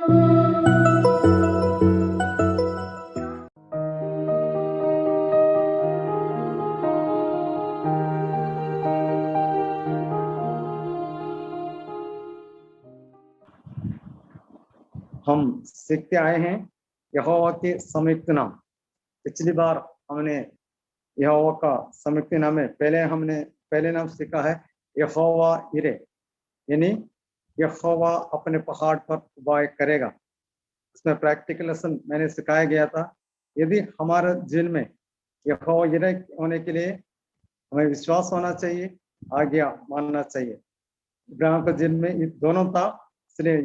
हम सीखते आए हैं यहोवा के संयुक्त नाम। पिछली बार हमने यहोवा का संयुक्त नाम है, पहले नाम सीखा है यहोवा इरे, यानी यहोवा अपने पहाड़ पर उपाय करेगा। इसमें प्रैक्टिकल लेसन मैंने सिखाया गया था। यदि हमारे जीवन में यहोवा इरे होने के लिए हमें विश्वास होना चाहिए, आज्ञा मानना चाहिए। इब्राहिम के जीवन में ये दोनों था, इसलिए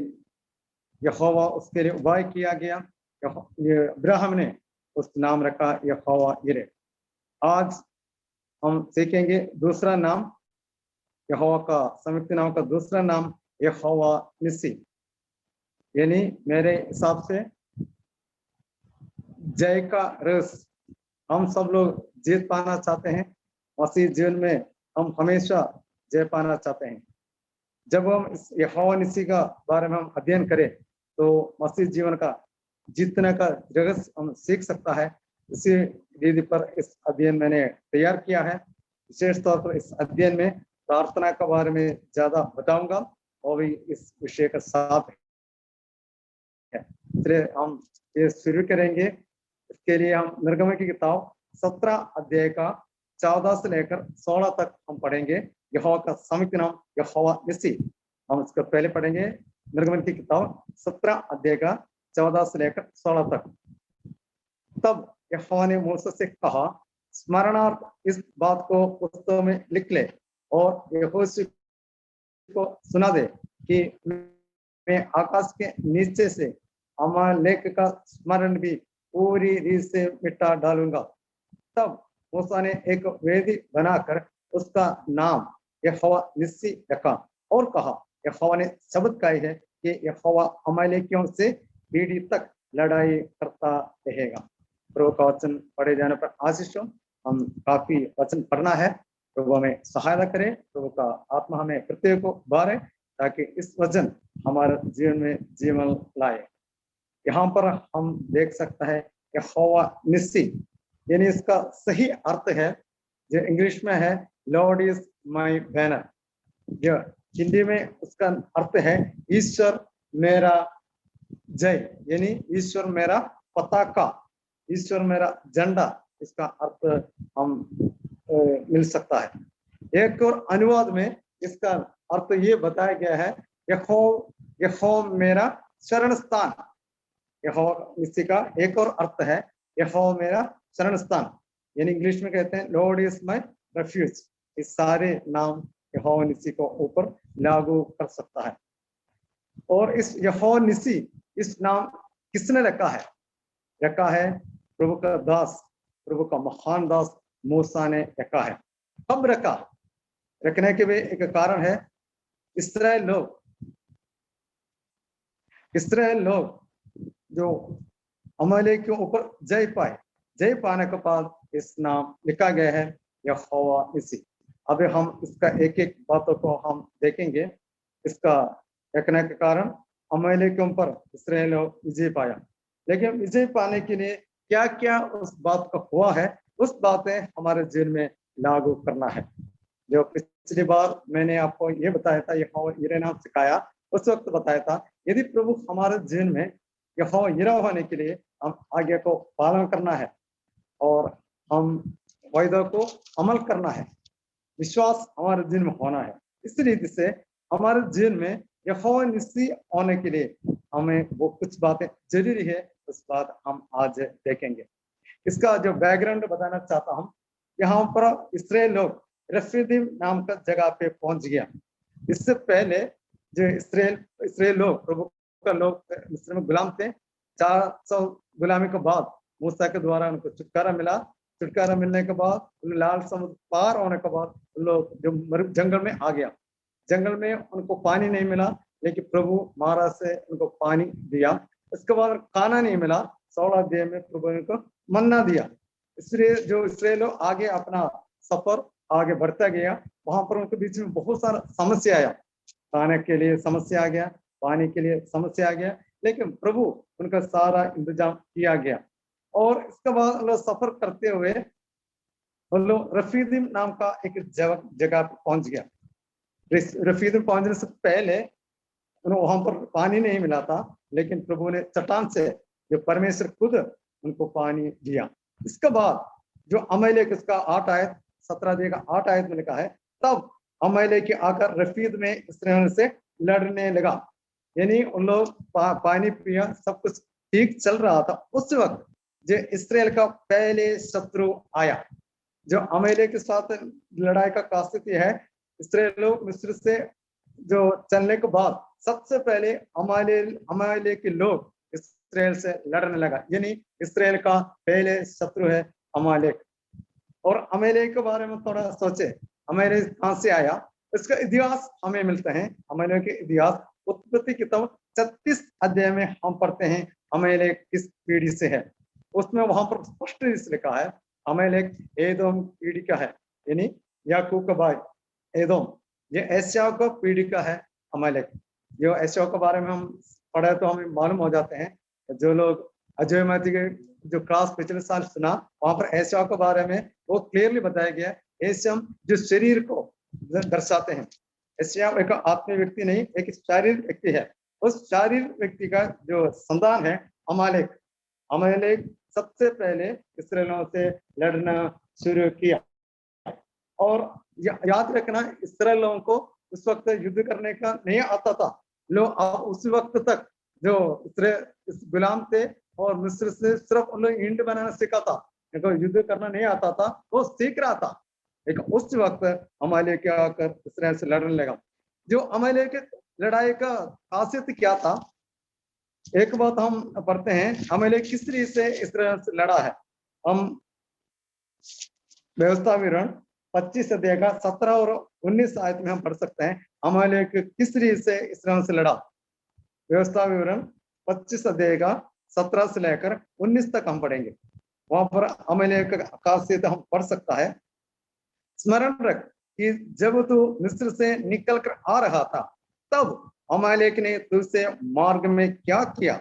यहोवा उसके लिए उपाय किया गया। इब्राहिम ने उस नाम रखा यहोवा इरे। आज हम सीखेंगे दूसरा नाम, यहोवा का संयुक्त नाम का दूसरा नाम यहोवा निसी, यानी मेरे हिसाब से जय का रस। हम सब लोग जीत पाना चाहते हैं, मसीह जीवन में हम हमेशा जय पाना चाहते हैं। जब हम इस यहोवा निसी का बारे में हम अध्ययन करें तो मसीह जीवन का जीतने का रहस्य हम सीख सकता है। इसी रीति पर इस अध्ययन मैंने तैयार किया है। विशेष तौर पर इस अध्ययन में प्रार्थना के बारे में ज्यादा बताऊंगा और भी इस विषय का साथ है। इसलिए हम ये शुरू करेंगे। इसके लिए हम निर्गमन की किताब 17 अध्याय का 14 से लेकर 16 तक हम पढ़ेंगे। यहोवा का संयुक्त नाम यहोवा निसी, हम इसको पहले पढ़ेंगे। निर्गमन की किताब 17 अध्याय का 14 से लेकर 16 तक। तब यहोवा ने मूसा से कहा, स्मरणार्थ इस बात को पुस्तकों में लिख ले और यहोशू को सुना दे कि मैं आकाश के नीचे से अमालेक का स्मरण भी पूरी रीत से मिटा डालूंगा। तब मूसा ने एक वेदी बनाकर उसका नाम यहोवा निसी रखा और कहा, यहोवा ने शब्द कही है कि यहोवा अमालेकियों से पीढ़ी तक लड़ाई करता रहेगा। प्रभु का वचन पढ़े जाने पर आशीष हो। हम काफी वचन पढ़ना है, प्रभु हमें सहायता करे, प्रभु का आत्मा हमें प्रत्येक को बारे ताकि इस वचन हमारे जीवन में जीवन लाए। यहाँ पर हम देख सकते हैं यहोवा निसी, यानी इसका सही अर्थ है जो इंग्लिश में है लॉर्ड इज माय बैनर। जो हिंदी में उसका अर्थ है ईश्वर मेरा जय, यानी ईश्वर मेरा पताका, ईश्वर मेरा झंडा। इसका अर्थ हम मिल सकता है। एक और अनुवाद में इसका अर्थ ये बताया गया है यहोवा मेरा शरण स्थान। यहोवा निसी का एक और अर्थ है यहोवा मेरा शरण स्थान, यानी इंग्लिश में कहते हैं लॉर्ड इज माय रेफ्यूज। इस सारे नाम यहोवा निसी को ऊपर लागू कर सकता है। और इस यहोवा निसी इस नाम किसने रखा है? रखा है प्रभु का दास, प्रभु का महान दास मूसा ने रखा है। कब रखा? रखने के भी एक कारण है। इस्राएल लोग जो अमालेक के ऊपर जय पाने के बाद इस नाम लिखा गया है यहोवा निसी। अब हम इसका एक एक बातों को हम देखेंगे। इसका रखने के कारण अमालेक के ऊपर इस्राएल लोग विजय पाया, लेकिन विजय पाने के लिए क्या क्या उस बात का हुआ है, उस बातें हमारे जीवन में लागू करना है। जो पिछली बार मैंने आपको ये बताया था, यहोवा यिरे नाम सिखाया, उस वक्त बताया था यदि प्रभु हमारे जीवन में यहोवा यिरे होने के लिए हम आज्ञा को पालन करना है और हम वायदों को अमल करना है, विश्वास हमारे जीवन में होना है। इस रीति से हमारे जीवन में यहोवा निसी होने के लिए हमें वो कुछ बातें जरूरी है, उस बात हम आज देखेंगे। इसका जो बैकग्राउंड बताना चाहता हूँ, यहाँ पर इस्राएल लोग रफीदीम नाम का जगह पे पहुंच गया। इससे पहले जो इस्राएल लोग प्रभु का लोग मिस्र में गुलाम थे। 400 गुलामी के बाद मूसा के द्वारा उनको छुटकारा मिला। छुटकारा मिलने के बाद लाल समुद्र पार होने के बाद लोग जो जंगल में आ गया। जंगल में उनको पानी नहीं मिला, लेकिन प्रभु महाराज से उनको पानी दिया। इसके बाद खाना नहीं मिला, 16 अध्याय में प्रभु ने उनको मन्ना दिया। इसलिए जो इस्राएल लोग आगे अपना सफर आगे बढ़ता गया, वहां पर उनके बीच में बहुत सारा समस्या आया। खाने के लिए समस्या आ गया, पानी के लिए समस्या आ गया, लेकिन प्रभु उनका सारा इंतजाम किया गया। और इसके बाद हम लोग सफर करते हुए हम लोग रफीदीम नाम का एक जगह पर पहुंच गया। रफीदीम पहुंचने से पहले वहां पर पानी नहीं मिला था, लेकिन प्रभु ने चट्टान से जो परमेश्वर खुद उनको पानी दिया। इसके बाद जो अमलेक, इसका 8 आयत 17 अध्याय का 8 आयत में लिखा है, तब अमलेक आकर रफीद में इस्राएल से लड़ने लगा। यानी उन लोग पानी पिया, सब कुछ ठीक चल रहा था। उस वक्त जो इस्राएल का पहले शत्रु आया, जो अमलेक के साथ लड़ाई का खासियत यह है, इस्राएल लोग मिस्र से जो चलने के बाद सबसे पहले अमालेक के लोग इस्राएल से लड़ने लगा। यानी इस्राएल का पहले शत्रु है अमालेक। और अमालेक के बारे में थोड़ा सोचे, अमालेक कहां से आया, इसका इतिहास हमें मिलता है। अमालेक के इतिहास उत्पत्ति किताब 36 अध्याय में हम पढ़ते हैं अमालेक किस पीढ़ी से है। उसमें वहां पर स्पष्ट लिखा है अमालेक एदोम पीढ़ी का है, यानी याकूब का भाई एदोम। ये एसाव का पीढ़ी का है अमालेक। जो एसाव के बारे में हम पढ़े तो हमें मालूम हो जाते हैं। जो लोग अजय माती के जो क्लास पिछले साल सुना, वहां पर एसाव के बारे में वो क्लियरली बताया गया। एसाव जो शरीर को दर्शाते हैं, एसाव एक आत्मिक व्यक्ति नहीं, एक शारीरिक व्यक्ति है। उस शारीरिक व्यक्ति का जो संतान है अमालेक। अमालेक सबसे पहले इस्राएलियों से लड़ना शुरू किया। और याद रखना, इस्राएलियों को उस वक्त युद्ध करने का नहीं आता था। लोग उस वक्त तक जो इस गुलाम थे और मिस्र से सिर्फ उन लोग ईंट बनाना सीखा था, युद्ध करना नहीं आता था, वो सीख रहा था। लेकिन उस वक्त अमालेक आकर इस्राएल से लड़ने लगा। जो अमालेक लड़ाई का खासियत क्या था, एक बात हम पढ़ते हैं, अमालेक किस तरीके से इस्राएल से लड़ा है। हम व्यवस्था विवरण 25 अध्याय का 17 और 19 आयत में हम पढ़ सकते हैं अमालेक किस तरीके से इस्राएल से लड़ा। व्यवस्था विवरण 25 अध्याय का 17 से लेकर 19 तक हम पढ़ेंगे। वहां पर अमालेक का खासियत हम पढ़ सकता है। स्मरण रख कि जब तू मिस्र से निकल कर आ रहा था, तब अमालेक ने तुझसे मार्ग में क्या किया,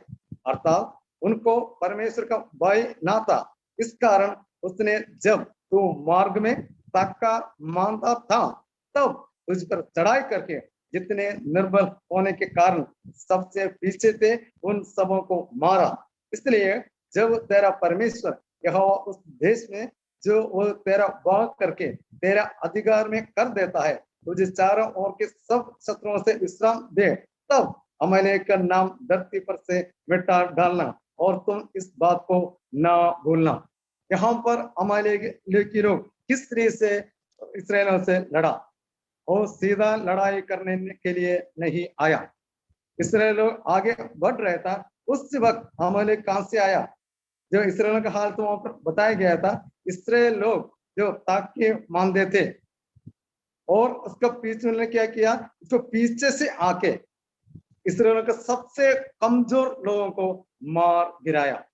अर्थात उनको परमेश्वर का भय ना था। इस कारण उसने जब तू मार्ग में ताका मानता था, तब तुझ पर चढ़ाई करके जितने निर्बल होने के कारण सबसे पीछे थे उन सबों को मारा। इसलिए जब तेरा परमेश्वर यहोवा उस देश में जो वो तेरा वाह करके तेरा अधिकार में कर देता है, तुझे चारों ओर के सब शत्रुओं से विश्राम दे, तब अमालेक का नाम धरती पर से मिटा डालना और तुम इस बात को ना भूलना। यहाँ पर अमालेकी लोग किस तरह से इस्राएलियों से लड़ा, और सीधा लड़ाई करने के लिए नहीं आया। इस्राएल लोग आगे बढ़ रहे था, उस वक्त अमालेक कहां से आया। जो इस्राएल का हाल तो वहां पर बताया गया था। इस्राएल लोग जो ताके मानते थे, और उसका पीछे उन्होंने क्या किया, उसको पीछे से आके इस्राएल के सबसे कमजोर लोगों को मार गिराया।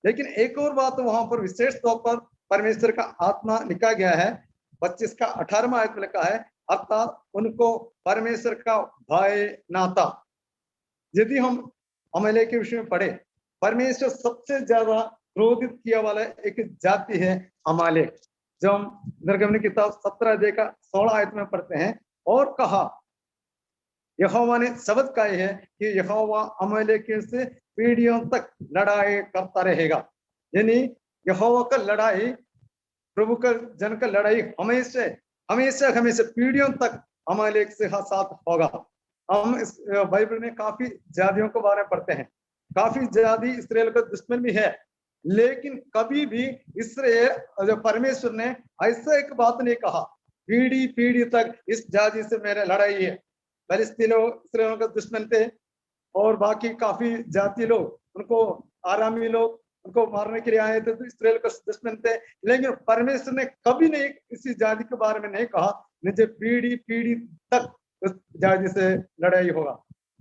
लेकिन एक और बात वहां पर विशेष तौर पर परमेश्वर का आत्मा लिखा गया है, 25 का 18वां आयत में लिखा है, अर्थात उनको परमेश्वर का भय ना था। यदि हम अमालेक के विषय में पढ़े, परमेश्वर सबसे ज्यादा क्रोधित किया वाला एक जाति है अमालेक। जो हम निर्गमन की किताब 17 अध्याय का 16 आयत में पढ़ते हैं, और कहा यहोवा ने शब्द कहा है कि यहोवा अमालेक से पीढ़ियों तक लड़ाई करता रहेगा। यानी यहोवा का लड़ाई, प्रभु का जन का लड़ाई हमेशा हमेशा हमेशा पीढ़ियों तक अमालेक से साथ होगा। हम इस बाइबल में काफी जातियों के बारे में पढ़ते हैं, काफी जाति इस्राएल का दुश्मन भी है, लेकिन कभी भी इस्राएल जो परमेश्वर ने ऐसा एक बात नहीं कहा पीढ़ी पीढ़ी तक इस जाति से मेरे लड़ाई है। फिलिस्तीन लोग इस्राएल का दुश्मन थे, और बाकी काफी जाति लोग, उनको आरामी लोग उनको मारने के लिए आए थे, तो इस्राएल का दुश्मन थे। लेकिन परमेश्वर ने कभी नहीं किसी जाति के बारे में नहीं कहा मुझे पीढ़ी पीढ़ी तक उस जाति से लड़ाई होगा।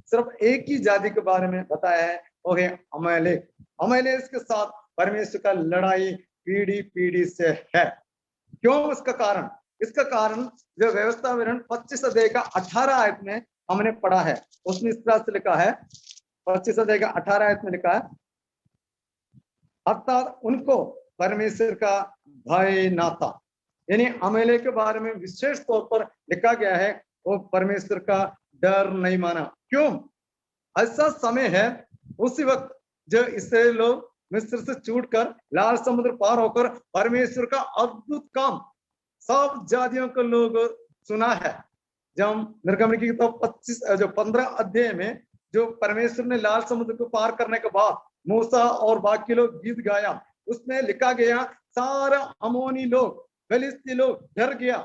सिर्फ एक ही जाति के बारे में बताया है, वो है अमालेक। अमालेक के साथ परमेश्वर का लड़ाई पीढ़ी पीढ़ी से है। क्यों? इसका कारण, इसका कारण जो व्यवस्था विवरण 25 अध्याय का 18 आयत में हमने पढ़ा है, उसमें इस तरह से लिखा है, 25 अध्याय का 18 आयत में लिखा है, अर्थात उनको परमेश्वर का भय ना था। यानी अमेलेक के बारे में विशेष तौर पर लिखा गया है, वो परमेश्वर का डर नहीं माना। क्यों? ऐसा समय है उसी वक्त जब इसराइल लोग मिस्र से छूटकर लाल समुद्र पार होकर परमेश्वर का अद्भुत काम सब जातियों के लोग सुना है। जब निर्गमन की किताब 15 अध्याय में जो परमेश्वर ने लाल समुद्र को पार करने के बाद मूसा और बाकी लोग गीत गाया, उसमें लिखा गया सारा अमोनी लोग, फिलिस्ती लोग डर गया,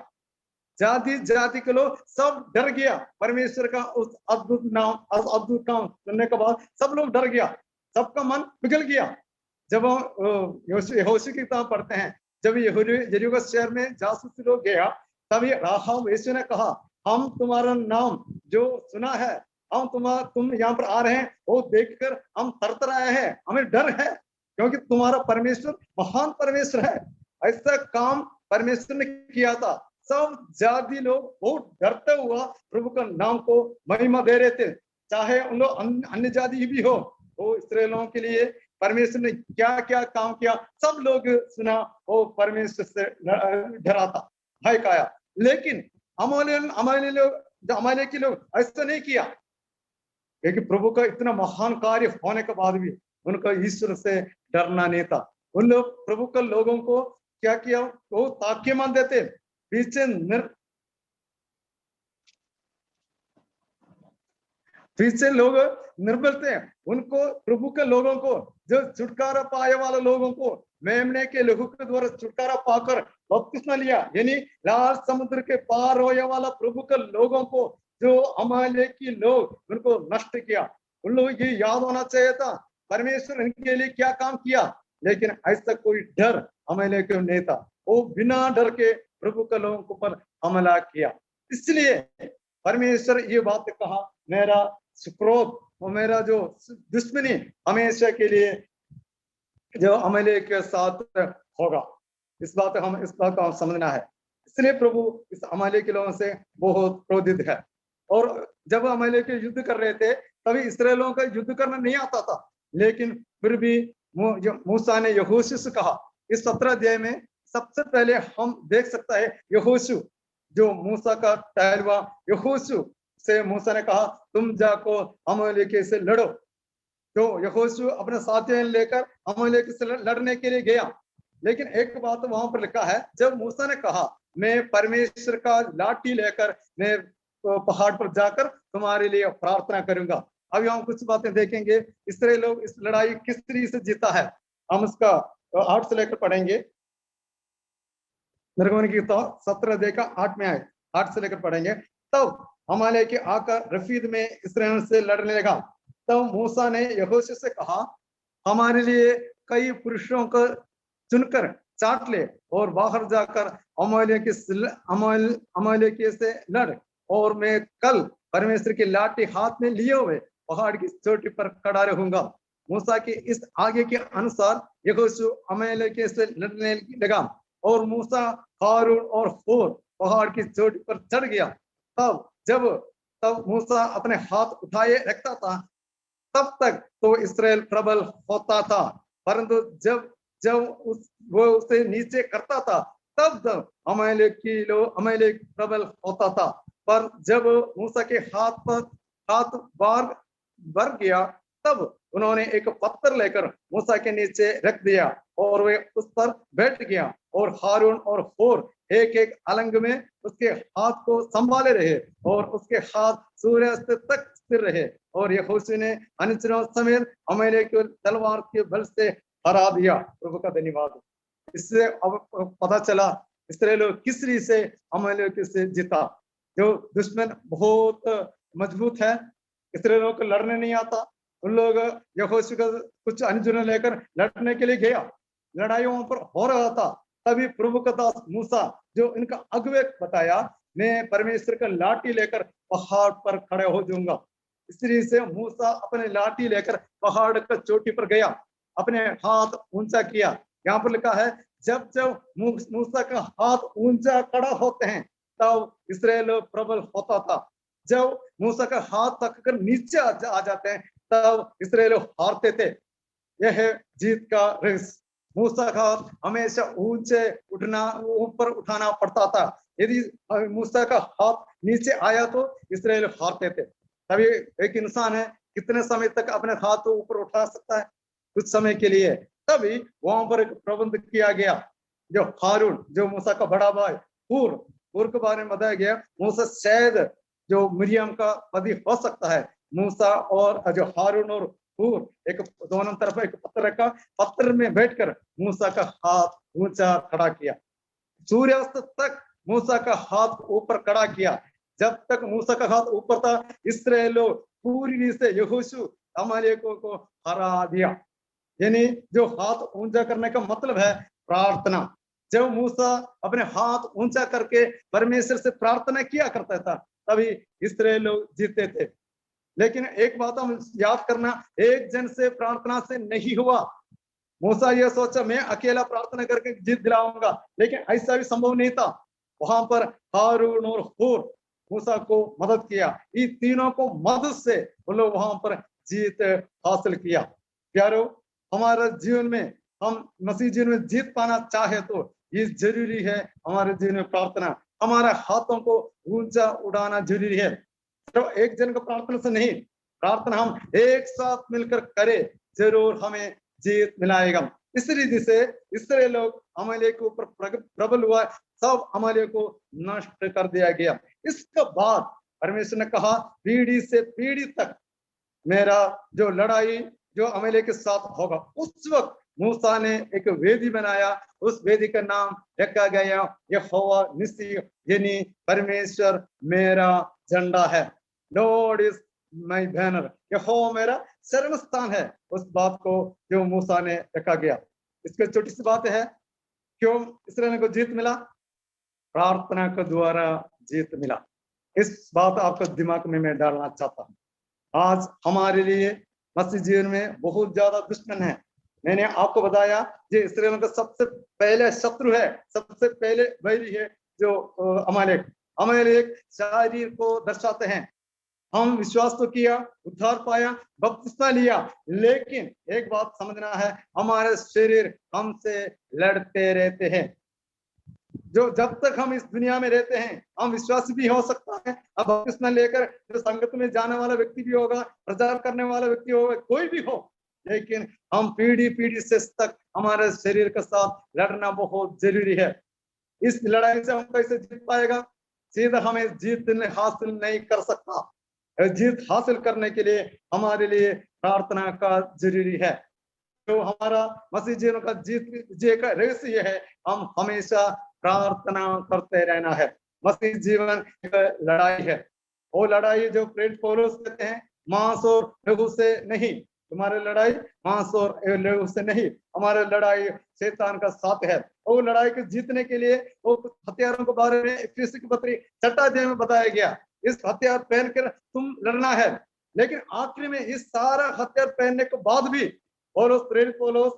जाति जाति के लोग सब डर गया। परमेश्वर का उस अद्भुत काम सुनने के बाद सब लोग डर गया, सबका मन पिघल गया। जब हम यहोशू की किताब पढ़ते हैं, जब यरीहो शहर में जासूसी लोग गया, तभी राहाब यीशु ने कहा, हम तुम्हारा नाम जो सुना है, हम तुम यहाँ पर आ रहे हैं, वो देखकर हम थरथराए हैं, हमें डर है, क्योंकि तुम्हारा परमेश्वर महान परमेश्वर है। ऐसा काम परमेश्वर ने किया था। सब जाति लोग बहुत डरते हुआ प्रभु का नाम को महिमा दे रहे थे, चाहे उन लोग अन्य जाति भी हो। वो इस्राएलियों के लिए परमेश्वर ने क्या क्या काम किया, सब लोग सुना, वो परमेश्वर से डरा था, भय खाया। लेकिन अमालेकी लोग ऐसा नहीं किया, क्योंकि प्रभु का इतना महान कार्य होने के बाद भी उनका ईश्वर से डरना नहीं था। उन लोग प्रभु के लोगों को क्या किया, वो ताके मान देते, पीछे लोग निर्बल थे। उनको प्रभु के लोगों को, जो छुटकारा पाए वाले लोगों को मेमने के लहू के द्वारा छुटकारा पाकर बपतिस्मा लिया, यानी लाल समुद्र के पार होने वाला प्रभु के लोगों को जो अमालेकी लोग उनको नष्ट किया, उन लोगों ये याद होना चाहिए था परमेश्वर इनके लिए क्या काम किया। लेकिन ऐसा कोई डर अमालेकी को नहीं था, वो बिना डर के प्रभु के लोगों पर हमला किया। इसलिए परमेश्वर ये बात कहा, मेरा क्रोध और मेरा जो दुश्मनी हमेशा के लिए जो अमालेक के साथ होगा। इस बात को हम समझना है। इसलिए प्रभु इस अमालेक के लोगों से बहुत क्रोधित है। और जब अमालेक युद्ध कर रहे थे, तभी इस्राएलियों का युद्ध करना नहीं आता था, लेकिन फिर भी मूसा ने यहोशू से कहा। इस 17 अध्याय में सबसे पहले हम देख सकता है यहोशू, जो मूसा का टहलुआ यहोशू से मूसा ने कहा, तुम जाको अमालेकी से लड़ो। तो यहोशू अपने साथियों लेकर अमालेकी से लड़ने के लिए गया। लेकिन एक बात वहां पर लिखा है, जब मूसा ने कहा, मैं परमेश्वर का लाठी लेकर मैं पहाड़ पर जाकर तुम्हारे लिए प्रार्थना करूंगा। अभी हम कुछ बातें देखेंगे, इसराइल लोग इस लड़ाई किस तरीके से जीता है, हम उसका 8 से लेकर पढ़ेंगे। निर्गमन की तो 17 अध्याय का 8 में आए, 8 से लेकर पढ़ेंगे। तब अमालेकी आकर रफीद में इस्राएल से लड़ने लगा। तब मूसा ने यहोशू से कहा, हमारे लिए कई पुरुषों को चुनकर चाट ले और बाहर जाकर अमालेकी से लड़, और मैं कल परमेश्वर की लाठी हाथ में लिए हुए पहाड़ की चोटी पर खड़ा रहूंगा। मूसा के इस आगे के अनुसार यहोशू अमालेकी से लड़ने लगा, और मूसा, हारून और हूर पहाड़ की चोटी पर चढ़ गया। तब मूसा अपने हाथ उठाए रखता था, तब तक तो इस्राएल प्रबल होता था, परंतु जब वो उसे नीचे करता था, तब अमालेक प्रबल होता था। पर जब मूसा के हाथ भर गया, तब उन्होंने एक पत्थर लेकर मूसा के नीचे रख दिया, और वे उस पर बैठ गया, और हारून और हूर एक एक अलंग में उसके हाथ को संभाले रहे, और उसके हाथ सूर्यास्त तक स्थिर रहे। और यहोशू ने अनुचरों समेत अमालेक को तलवार के बल से हरा दिया। प्रभु का धन्यवाद। इससे अब पता चला इसराइल लोग किस रीति से अमालेक से जीता। जो दुश्मन बहुत मजबूत है, इसराइलियों को लड़ने नहीं आता। उन लोग यहोशू का कुछ अनुचरों लेकर लड़ने के लिए गया, लड़ाई वहां पर हो रहा था। तभी प्रभु का दास मूसा, जो इनका अगुवे बताया, मैं परमेश्वर का लाठी लेकर पहाड़ पर खड़े हो जाऊंगा। इसलिए से मूसा अपने लाठी लेकर पहाड़ का चोटी पर गया, अपने हाथ ऊंचा किया। यहाँ पर लिखा है, जब जब मूसा का हाथ ऊंचा खड़ा होते हैं, तब इसराइल प्रबल होता था। जब मूसा का हाथ थक कर नीचे आ जाते हैं, तब इसराइल हारते थे। यह है जीत का रहस्य। मूसा का हाथ हमेशा ऊंचे उठना ऊपर उठाना पड़ता था। यदि मूसा का हाथ नीचे आया तो इसराइल हारते थे। तभी एक इंसान है कितने समय तक अपने हाथ को ऊपर उठा सकता है? कुछ समय के लिए। तभी वहां पर एक प्रबंध किया गया। जो हारून, जो मूसा का बड़ा भाई, हूर के बारे में बताया गया। मूसा शायद जो मिरियम का पति हो सकता है। मूसा और जो हारून और हूर एक दोनों तरफ एक पत्थर रखा, पत्थर में बैठकर मूसा का हाथ ऊंचा खड़ा किया। सूर्यास्त तक मूसा का हाथ ऊपर खड़ा किया। जब तक मूसा का हाथ ऊपर था, इसराइल पूरी रीति से यहोशू अमालेकों को हरा दिया। यानी जो हाथ ऊंचा करने का मतलब है प्रार्थना। जब मूसा अपने हाथ ऊंचा करके परमेश्वर से प्रार्थना किया करता था, तभी इसराइल लोग जीते थे। लेकिन एक बात हम याद करना, एक जन से प्रार्थना से नहीं हुआ। मूसा यह सोचा मैं अकेला प्रार्थना करके जीत दिलाऊंगा, लेकिन ऐसा भी संभव नहीं था। वहां पर हारून और हूर मूसा को मदद किया। इन तीनों को मदद से वो लोग वहां पर जीत हासिल किया। प्यारो, हमारे जीवन में हम मसीह जीवन में जीत पाना चाहे तो ये जरूरी है हमारे जीवन में प्रार्थना। हमारे हाथों को ऊंचा उड़ाना जरूरी है। तो एक जन का प्रार्थना से नहीं, प्रार्थना हम एक साथ मिलकर करें, जरूर हमें जीत मिलाएगा। इस रीति से इसराइल लोग अमालेक के ऊपर प्रबल हुआ, सब अमालेक को नष्ट कर दिया गया। इसके बाद परमेश्वर ने कहा पीढ़ी से पीढ़ी तक मेरा जो लड़ाई जो अमालेक के साथ होगा। उस वक्त मूसा ने एक वेदी बनाया, उस वेदी का नाम रखा गया यहोवा निसी, यानी परमेश्वर मेरा झंडा है। लॉर्ड इज माय बैनर, यहोवा मेरा शरण स्थान है। उस बात को जो मूसा ने रखा गया। इसकी छोटी सी बात है, क्यों इसराइल को जीत मिला? प्रार्थना के द्वारा जीत मिला। इस बात आपको दिमाग में मैं डालना चाहता हूँ। आज हमारे लिए मसीह जीवन में बहुत ज्यादा दुश्मन है। मैंने आपको बताया जो इसराइल का सबसे पहले शत्रु है, सबसे पहले वैरी है जो अमालेक। अमालेक शरीर को दर्शाते हैं। हम विश्वास तो किया, उद्धार पाया, बपतिस्मा लिया, लेकिन एक बात समझना है, हमारे शरीर हमसे लड़ते रहते हैं। जो जब तक हम इस दुनिया में रहते हैं, हम विश्वासी भी हो सकता है। अब बपतिस्मा लेकर जो संगत में जाने वाला व्यक्ति भी होगा, प्रचार करने वाला व्यक्ति होगा, कोई भी हो, लेकिन हम पीढ़ी पीढ़ी से तक हमारे शरीर के साथ लड़ना बहुत जरूरी है। इस लड़ाई से हम कैसे जीत पाएगा? सीधा हमें जीत हासिल नहीं कर सकता। जीत हासिल करने के लिए हमारे लिए प्रार्थना का जरूरी है। तो हमारा मसीह जीवन का जीत का रहस्य ये है, हम हमेशा प्रार्थना करते रहना है। मसीह जीवन एक लड़ाई है। वो लड़ाई जो प्रेरित पौलुस कहते हैं, मांस और लहू से नहीं। तुम्हारी लड़ाई मांस और लहू से नहीं, हमारी लड़ाई शैतान का साथ है। वो लड़ाई को जीतने के लिए वो हथियारों के बारे में इफिसी की पत्री 6 अध्याय में बताया गया। इस हथियार पहनकर तुम लड़ना है। लेकिन आखिर में इस सारा हथियार पहनने के बाद भी पौलुस, प्रेरित पौलुस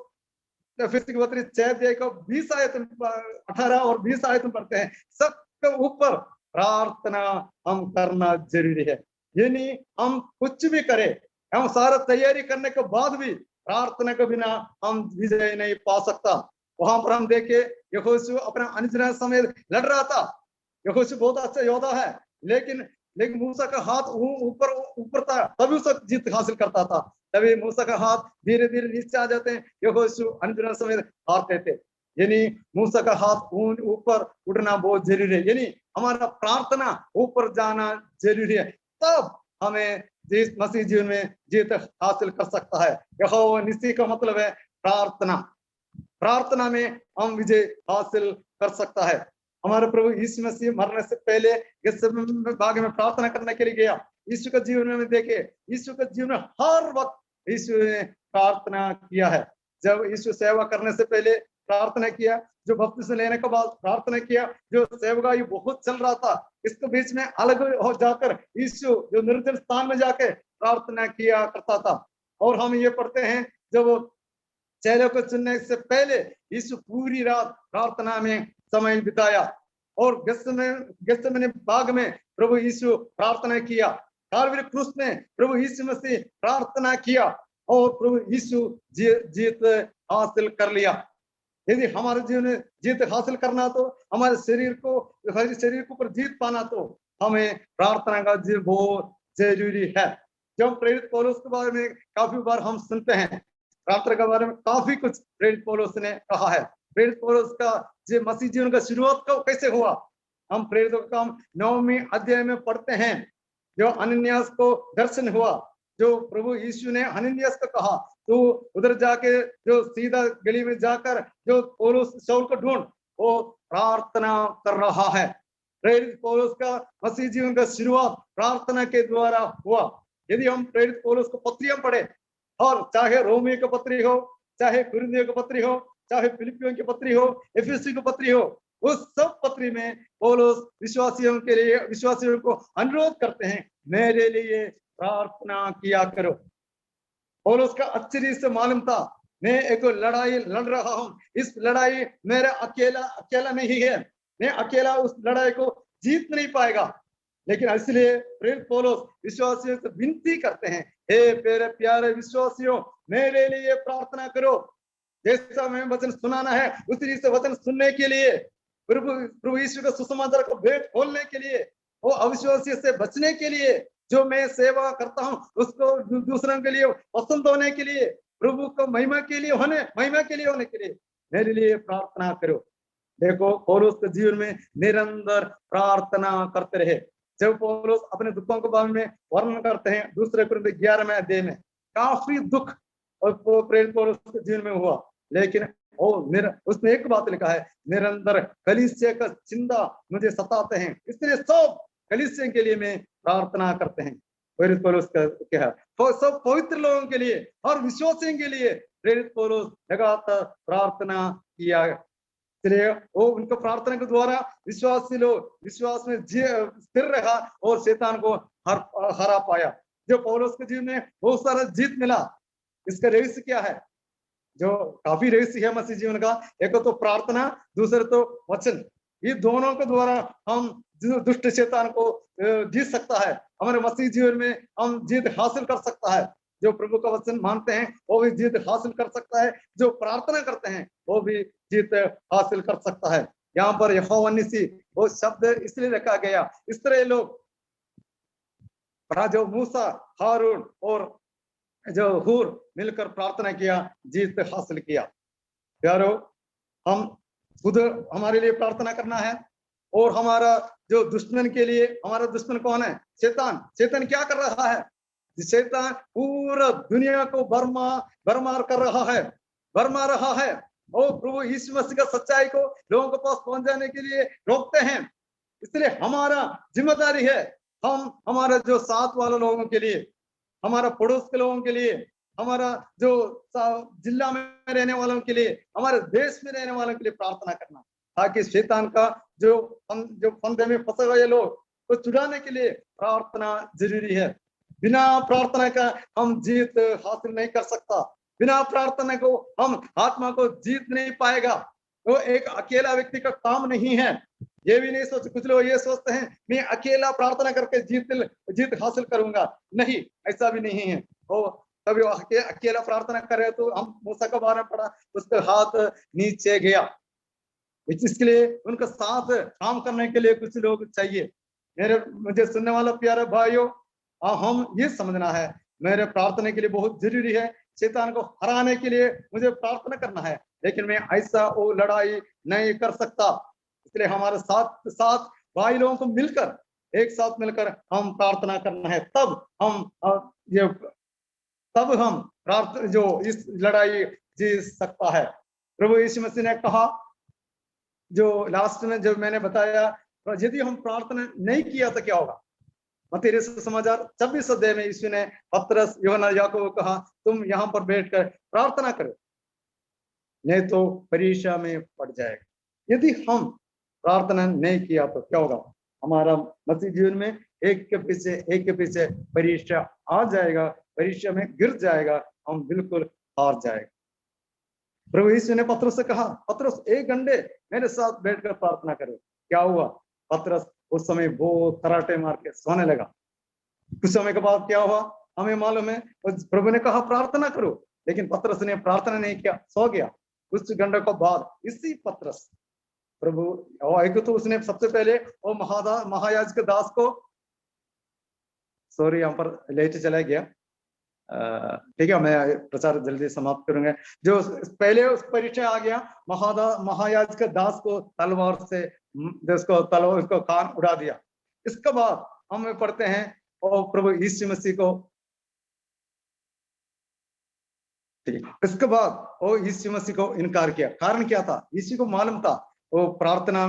इफिसी की पत्री 6 अध्याय को 20 आयत 18 और 20 आयत में पढ़ते हैं, सबके ऊपर प्रार्थना हम करना जरूरी है। यानी हम कुछ भी करें, हम सारा तैयारी करने के बाद भी प्रार्थना के बिना हम विजय नहीं पा सकता। वहां पर हम देखे यहोशू अपना अनुजन समेत लड़ रहा था। यहोशू बहुत अच्छा योद्धा है, लेकिन मूसा का हाथ ऊपर था, तभी उसे जीत हासिल करता था। तभी मूसा का हाथ धीरे धीरे नीचे आ जाते हैं, यहोशू अनुजन समेत हारते थे। यानी मूसा का हाथ ऊपर उठना बहुत जरूरी है। यानी हमारा प्रार्थना ऊपर जाना जरूरी है, तब हमें जिस मसीह जीवन में जीत हासिल कर सकता है। यहोवा निसी का मतलब है प्रार्थना। प्रार्थना में हम विजय हासिल कर सकता है। हमारे प्रभु यीशु मसीह मरने से पहले गेत्सेमनी बाग में प्रार्थना करने के लिए गया। यीशु के जीवन में देखे, यीशु के जीवन में हर वक्त यीशु ने प्रार्थना किया है। जब यीशु सेवा करने से पहले प्रार्थना किया, जो बपतिस्मा लेने के बाद प्रार्थना किया, जो सेवकाई बहुत चल रहा था, इसके बीच में अलग हो जाकर यीशु जो निर्जन स्थान में जाके प्रार्थना किया करता था। और हम ये पढ़ते हैं, जब चेलों को चुनने से पहले यीशु पूरी रात प्रार्थना में समय बिताया और गेत्सेमनी बाग में प्रभु यीशु प्रार्थना किया। काल्वरी क्रूस में प्रभु यीशु मसीह प्रार्थना किया और प्रभु यीशु जीत हासिल कर लिया। यदि हमारे जीवन में जीत हासिल करना तो हमारे शरीर के ऊपर जीत पाना तो हमें प्रार्थना का जीवन बहुत जरूरी है। जब प्रेरित पौलुस के बारे में काफी बार हम सुनते हैं, प्रार्थना के बारे में काफी कुछ प्रेरित पौलुस ने कहा है। प्रेरित पौलुस का जो मसीह जीवन का शुरुआत कैसे हुआ, हम प्रेरितों का काम 9वें अध्याय में पढ़ते हैं। जो अनन्यास को दर्शन हुआ, जो प्रभु यीशु ने अनन्यास को कहा तो उधर जाके जो सीधा गली में जाकर जो पौलुस शाऊल को ढूंढ, वो प्रार्थना कर रहा है। प्रेरित पौलुस का मसीह जीवन का शुरुआत प्रार्थना के द्वारा हुआ। यदि हम प्रेरित पौलुस को पत्रियां पढ़े, और चाहे रोमियो की पत्री हो, चाहे कुरिन्थियों की पत्री हो, चाहे फिलिपियों की पत्री हो, एफेसी की पत्री हो, उस सब पत्री में पौलुस विश्वासियों को अनुरोध करते हैं, मेरे लिए प्रार्थना किया करो। पौलुस का अच्छी रीत से मालूम था, मैं एक लड़ाई लड़ रहा हूं, इस लड़ाई मेरा अकेला नहीं है, मैं अकेला उस लड़ाई को जीत नहीं पाएगा। लेकिन इसलिए प्रेरित पौलुस विश्वासियों से विनती करते हैं, हे मेरे प्यारे विश्वासियों, मेरे लिए प्रार्थना करो। जैसा मैं वचन सुनाना है उसी रीत से वचन सुनने के लिए, प्रभु यीशु का सुसमाचार को भेद खोलने के लिए, वो अविश्वासी से बचने के लिए, जो मैं सेवा करता हूं उसको दूसरों के लिए पसंद होने के लिए, प्रभु को महिमा के लिए होने के लिए मेरे लिए प्रार्थना करो। देखो पौलुस के जीवन में निरंतर प्रार्थना करते रहे। जब पौलुस अपने दुखों के बारे में वर्णन करते हैं दूसरे कुरिन्थियों 11वें अध्याय में, काफी दुख और प्रेरित पौलुस के जीवन में हुआ, लेकिन उसने एक बात लिखा है, निरंतर कलीसिया का चिंता मुझे सताते हैं, इसलिए सब कलीसिया के लिए मैं प्रार्थना करते हैं। प्रेरित पौलुस का क्या है, सब पवित्र लोगों के लिए और विश्वासियों के लिए प्रेरित पौलुस लगातार प्रार्थना किया। इसलिए वो उनको प्रार्थना के द्वारा विश्वासी लोग विश्वास में स्थिर रहा और शैतान को हरा पाया। जो पौलुस के जीवन में बहुत सारा जीत मिला, इसका रहस्य क्या है? जो काफी रहस्य है मसीह जीवन का, एक तो प्रार्थना, दूसरे तो वचन। ये दोनों के द्वारा हम दुष्ट शैतान को जीत सकता है। हमारे मसीह जीवन में हम जीत हासिल कर सकता है। जो प्रभु का वचन मानते हैं वो भी जीत हासिल कर सकता है, जो प्रार्थना करते हैं वो भी जीत हासिल कर सकता है। यहाँ पर यहोवा निसी वो शब्द इसलिए रखा गया, इस तरह लोग जो मूसा, हारून और जो हूर मिलकर प्रार्थना किया, जीत हासिल किया। प्यारो, हम खुद हमारे लिए प्रार्थना करना है और हमारा जो दुश्मन के लिए, हमारा दुश्मन कौन है? शैतान क्या कर रहा है? शैतान पूरा दुनिया को भरमार कर रहा है, भरमा रहा है और प्रभु यीशु मसीह का सच्चाई को लोगों के पास पहुंच जाने के लिए रोकते हैं। इसलिए हमारा जिम्मेदारी है, हम हमारा जो साथ वाले लोगों के लिए, हमारा पड़ोस के लोगों के लिए, हमारा जो जिला में रहने वालों के लिए, हमारे देश में रहने वालों के लिए प्रार्थना करना, ताकि शैतान का जो फंदे में फंसे हुए लोग को छुड़ाने के लिए प्रार्थना जरूरी है। बिना प्रार्थना का हम जीत हासिल नहीं कर सकता। बिना प्रार्थना को हम आत्मा को जीत नहीं पाएगा। वो एक अकेला व्यक्ति का काम नहीं है। ये भी नहीं सोच, कुछ लोग ये सोचते हैं मैं अकेला प्रार्थना करके जीत हासिल करूंगा। नहीं, ऐसा भी नहीं है। वो कभी अकेला प्रार्थना करे तो हम मूसा के बारे में पढ़ा, उसका हाथ नीचे गया। इसके लिए उनका साथ काम करने के लिए कुछ लोग चाहिए। मुझे सुनने वाला प्यारे भाइयों, हम ये समझना है, मेरे प्रार्थना के लिए बहुत जरूरी है। शैतान को हराने के लिए मुझे प्रार्थना करना है, लेकिन मैं ऐसा वो लड़ाई नहीं कर सकता। इसलिए हमारे साथ भाई लोगों को मिलकर, एक साथ मिलकर हम प्रार्थना करना है। तब हम जो इस लड़ाई जीत सकता है। प्रभु यीशु मसीह ने कहा, जो लास्ट में जब मैंने बताया, यदि हम प्रार्थना नहीं किया तो क्या होगा? मत्ती सुसमाचार 26 अध्याय में यीशु ने पतरस, यूहन्ना, याकूब को कहा, तुम यहाँ पर बैठकर प्रार्थना करो, नहीं तो परीक्षा में पड़ जाएगा। यदि हम प्रार्थना नहीं किया तो क्या होगा? हमारा मसीह जीवन में एक के पीछे परीक्षा आ जाएगा, परीक्षा में गिर जाएगा, हम बिल्कुल हार जाएगा। प्रभु यीशु ने पतरस से कहा, पतरस 1 घंटे मेरे साथ बैठकर प्रार्थना करो। क्या हुआ? पतरस उस समय बहुत कराटे मार के सोने लगा। कुछ समय के बाद क्या हुआ हमें मालूम है, प्रभु ने कहा प्रार्थना करो, लेकिन पतरस ने प्रार्थना नहीं किया, सो गया। कुछ घंटों के बाद इसी पतरस प्रभु एक तो उसने सबसे पहले वो महायाजक दास को, सॉरी यहाँ पर लेट चला गया, ठीक है मैं प्रचार जल्दी समाप्त करूंगा। जो पहले उस परिचय आ गया, महायाजक दास को तलवार से उसको कान उड़ा दिया। इसके बाद हम पढ़ते हैं और प्रभु यीशु मसीह को, इसके बाद वो यीशु मसीह को इनकार किया। कारण क्या था? यीशु को मालूम था वो प्रार्थना,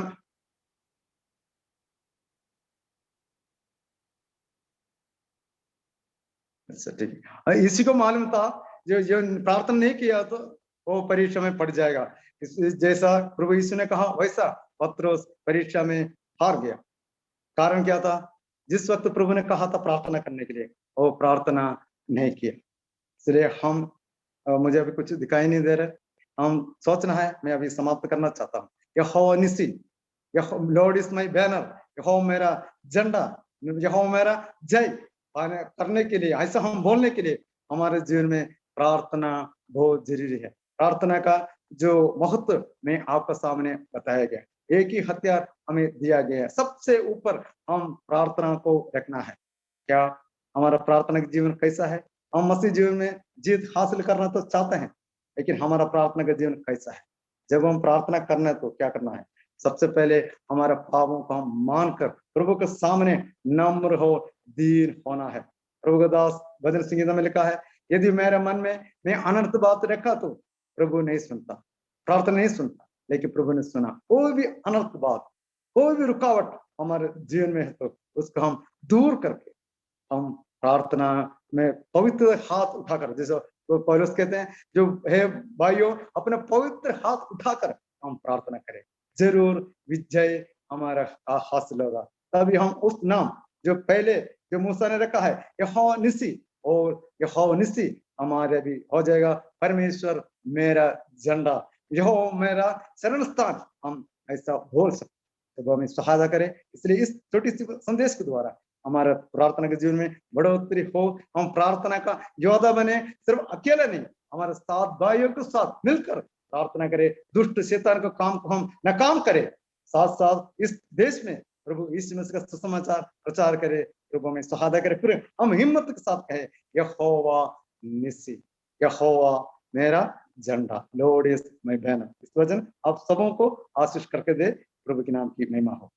अच्छा ठीक है, यीशु को मालूम था जो प्रार्थना नहीं किया तो वो परीक्षा में पड़ जाएगा। जैसा प्रभु यीशु ने कहा वैसा पतरस परीक्षा में हार गया। कारण क्या था? जिस वक्त प्रभु ने कहा था प्रार्थना करने के लिए, वो प्रार्थना नहीं किया। इसलिए हम मुझे अभी कुछ दिखाई नहीं दे रहे, हम सोचना है, मैं अभी समाप्त करना चाहता हूँ। यहोवा निसी, लॉर्ड इज माय बैनर, यहोवा मेरा झंडा, यहोवा मेरा जय करने के लिए, ऐसा हम बोलने के लिए हमारे जीवन में प्रार्थना बहुत जरूरी है। प्रार्थना का जो महत्व में आपके सामने बताया गया, एक ही हथियार हमें दिया गया है, सबसे ऊपर हम प्रार्थना को रखना है। क्या हमारा प्रार्थना का जीवन कैसा है? हम मसीह जीवन में जीत हासिल करना तो चाहते हैं, लेकिन हमारा प्रार्थना का जीवन कैसा है? जब हम प्रार्थना करना है तो क्या करना है? सबसे पहले हमारे पापों को हम मानकर प्रभु के सामने नम्र हो, दीन होना है। प्रभु का दास भजन संगीता में लिखा है, यदि मेरे मन में मैं अनर्थ बात रखा तो प्रभु नहीं सुनता, प्रार्थना नहीं सुनता, लेकिन प्रभु ने सुना। कोई भी अनर्थ बात, कोई भी रुकावट हमारे जीवन में है तो उसको हम दूर करके हम प्रार्थना में पवित्र हाथ उठाकर, जैसे तो पौलुस कहते हैं, जो है भाइयों अपने पवित्र हाथ उठाकर हम प्रार्थना करें, जरूर विजय हमारा हासिल होगा। तभी हम उस नाम जो पहले जो मूसा ने रखा है यहोवा निसी, और यहोवा निसी हमारे भी हो जाएगा परमेश्वर मेरा झंडा, यहोवा मेरा शरण स्थान, हम ऐसा बोल सकते। तो हमें सहायता करें। इसलिए इस छोटी सी संदेश के द्वारा हमारा प्रार्थना के जीवन में बढ़ोतरी हो, हम प्रार्थना का योद्धा बने, सिर्फ अकेले नहीं, हमारे साथ भाइयों के साथ मिलकर प्रार्थना करें, दुष्ट शैतान का काम को हम नाकाम करें, साथ साथ इस देश में प्रभु यीशु मसीह का सुसमाचार प्रचार करें। प्रभु हमें सहायता करे, फिर हम हिम्मत के साथ कहें यहोवा निसी, यहोवा मेरा झंडा, लॉर्ड इज माय बैनर। इस वजन आप सबों को आशीष करके दे, प्रभु के नाम की महिमा हो।